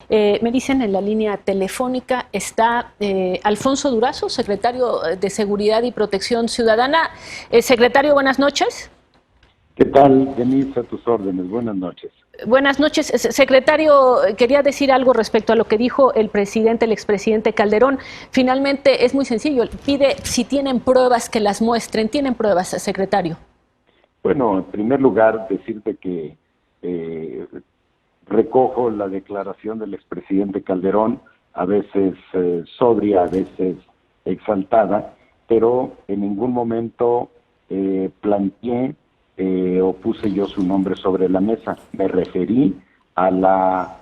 Me dicen en la línea telefónica está Alfonso Durazo, secretario de Seguridad y Protección Ciudadana. Secretario, buenas noches. ¿Qué tal, Denise? A tus órdenes. Buenas noches. Buenas noches. Secretario, quería decir algo respecto a lo que dijo el expresidente Calderón. Finalmente es muy sencillo. Pide si tienen pruebas que las muestren. ¿Tienen pruebas, secretario? Bueno, en primer lugar, decirte que recojo la declaración del expresidente Calderón, a veces sobria, a veces exaltada, pero en ningún momento planteé o puse yo su nombre sobre la mesa. Me referí a la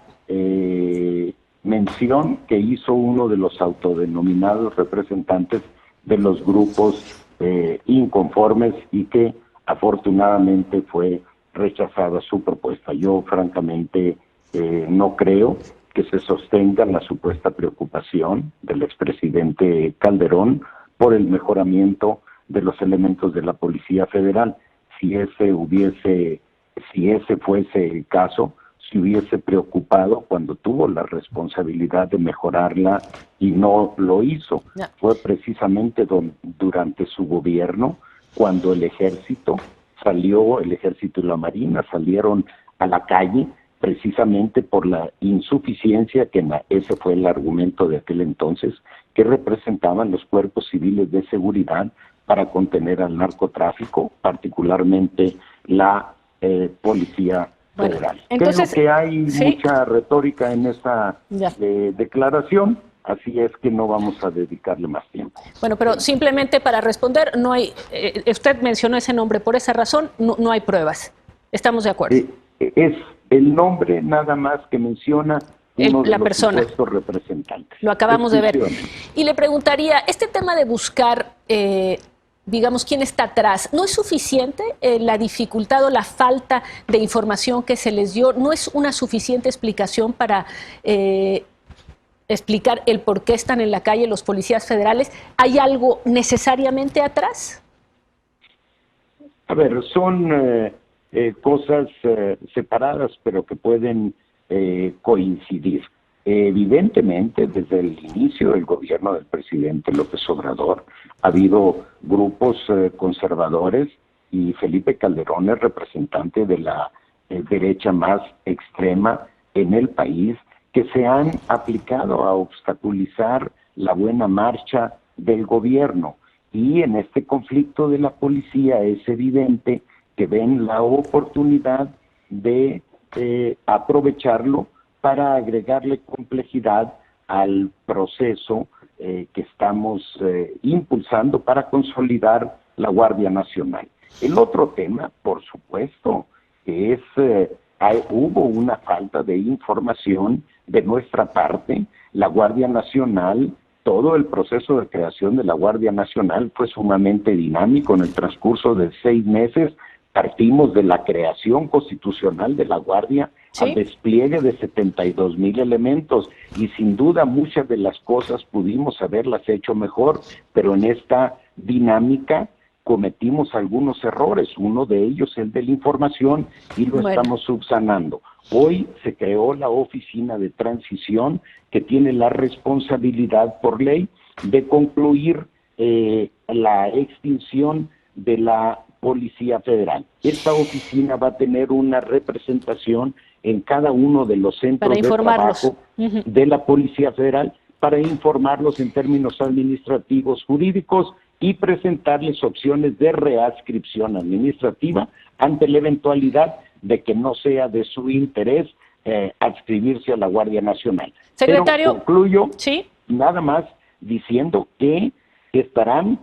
mención que hizo uno de los autodenominados representantes de los grupos inconformes y que afortunadamente fue rechazada su propuesta. Yo francamente no creo que se sostenga la supuesta preocupación del expresidente Calderón por el mejoramiento de los elementos de la Policía Federal. Si ese fuese el caso, se hubiese preocupado cuando tuvo la responsabilidad de mejorarla y no lo hizo. No. Fue precisamente durante su gobierno cuando el ejército y la marina salieron a la calle precisamente por la insuficiencia, ese fue el argumento de aquel entonces, que representaban los cuerpos civiles de seguridad para contener al narcotráfico, particularmente la Policía Federal. Entonces, creo que hay ¿sí? mucha retórica en esta declaración, así es que no vamos a dedicarle más tiempo. Bueno, pero simplemente para responder, no hay, usted mencionó ese nombre, por esa razón no hay pruebas. ¿Estamos de acuerdo? Es el nombre nada más que menciona uno de los supuestos representantes. Lo acabamos de ver. Y le preguntaría, este tema de buscar, digamos, quién está atrás, ¿no es suficiente la dificultad o la falta de información que se les dio? ¿No es una suficiente explicación para explicar el por qué están en la calle los policías federales? ¿Hay algo necesariamente atrás? A ver, son cosas separadas, pero que pueden coincidir. Evidentemente, desde el inicio del gobierno del presidente López Obrador, ha habido grupos conservadores y Felipe Calderón es representante de la derecha más extrema en el país, que se han aplicado a obstaculizar la buena marcha del gobierno. Y en este conflicto de la policía es evidente que ven la oportunidad de aprovecharlo para agregarle complejidad al proceso que estamos impulsando para consolidar la Guardia Nacional. El otro tema, por supuesto, es hubo una falta de información de nuestra parte. La Guardia Nacional, todo el proceso de creación de la Guardia Nacional fue sumamente dinámico. En el transcurso de 6 meses partimos de la creación constitucional de la Guardia al despliegue de 72,000 elementos y sin duda muchas de las cosas pudimos haberlas hecho mejor, pero en esta dinámica cometimos algunos errores, uno de ellos el de la información y lo estamos subsanando. Hoy se creó la Oficina de Transición que tiene la responsabilidad por ley de concluir la extinción de la Policía Federal. Esta oficina va a tener una representación en cada uno de los centros de trabajo de la Policía Federal para informarlos en términos administrativos, jurídicos y presentarles opciones de readscripción administrativa ante la eventualidad de que no sea de su interés adscribirse a la Guardia Nacional. Secretario, pero concluyo nada más diciendo que estarán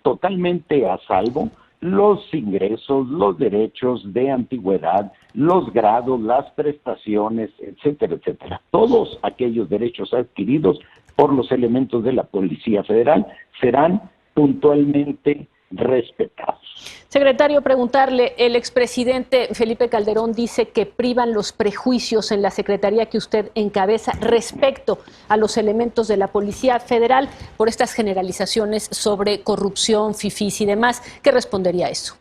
totalmente a salvo los ingresos, los derechos de antigüedad, los grados, las prestaciones, etcétera, etcétera. Todos aquellos derechos adquiridos por los elementos de la Policía Federal serán puntualmente respetados. Secretario, preguntarle, el expresidente Felipe Calderón dice que privan los prejuicios en la secretaría que usted encabeza respecto a los elementos de la Policía Federal por estas generalizaciones sobre corrupción, fifís y demás. ¿Qué respondería a eso?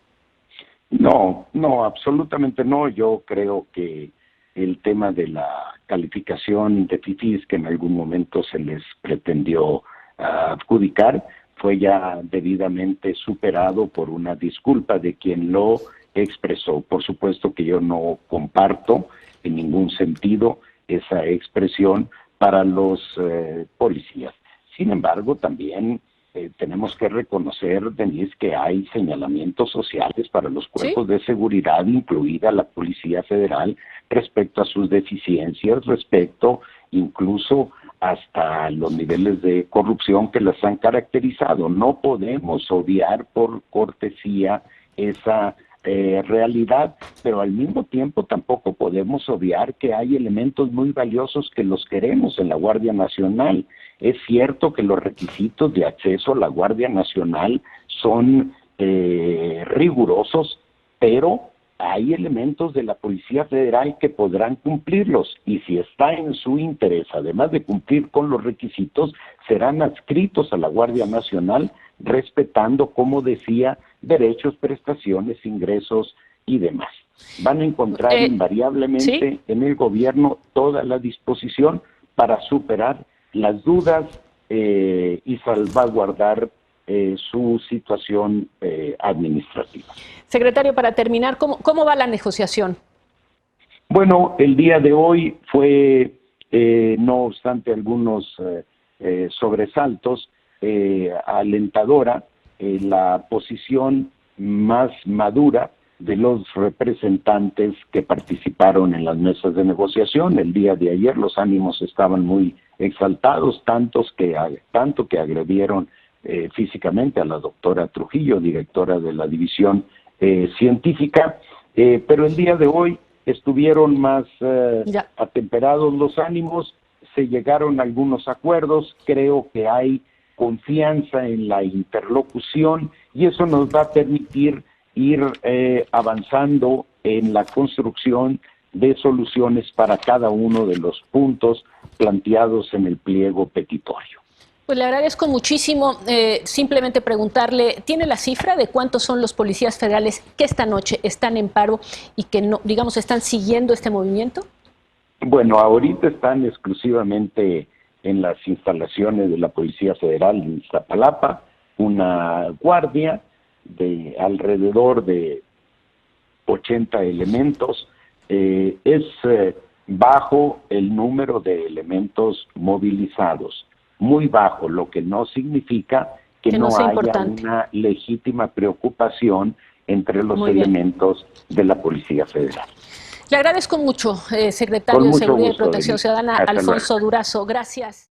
No, absolutamente no. Yo creo que el tema de la calificación de fifís que en algún momento se les pretendió adjudicar fue ya debidamente superado por una disculpa de quien lo expresó. Por supuesto que yo no comparto en ningún sentido esa expresión para los policías. Sin embargo, también tenemos que reconocer, Denise, que hay señalamientos sociales para los cuerpos de seguridad, incluida la Policía Federal, respecto a sus deficiencias, respecto incluso hasta los niveles de corrupción que las han caracterizado. No podemos obviar por cortesía esa realidad, pero al mismo tiempo tampoco podemos obviar que hay elementos muy valiosos que los queremos en la Guardia Nacional. Es cierto que los requisitos de acceso a la Guardia Nacional son rigurosos, pero hay elementos de la Policía Federal que podrán cumplirlos, y si está en su interés, además de cumplir con los requisitos, serán adscritos a la Guardia Nacional, respetando, como decía, derechos, prestaciones, ingresos y demás. Van a encontrar invariablemente en el gobierno toda la disposición para superar las dudas y salvaguardar su situación administrativa. Secretario, para terminar, ¿cómo va la negociación? Bueno, el día de hoy fue, no obstante algunos sobresaltos, alentadora la posición más madura de los representantes que participaron en las mesas de negociación. El día de ayer los ánimos estaban muy exaltados, tanto que agredieron físicamente a la doctora Trujillo, directora de la división científica, pero el día de hoy estuvieron más atemperados los ánimos, se llegaron a algunos acuerdos, creo que hay confianza en la interlocución y eso nos va a permitir ir avanzando en la construcción de soluciones para cada uno de los puntos planteados en el pliego petitorio. Pues le agradezco muchísimo. Simplemente preguntarle, ¿tiene la cifra de cuántos son los policías federales que esta noche están en paro y que no, digamos, están siguiendo este movimiento? Bueno, ahorita están exclusivamente en las instalaciones de la Policía Federal en Iztapalapa, una guardia de alrededor de 80 elementos. Es bajo el número de elementos movilizados, muy bajo, lo que no significa que no haya una legítima preocupación entre los elementos de la Policía Federal. Le agradezco mucho, secretario de Seguridad y Protección Ciudadana, Alfonso Durazo. Gracias.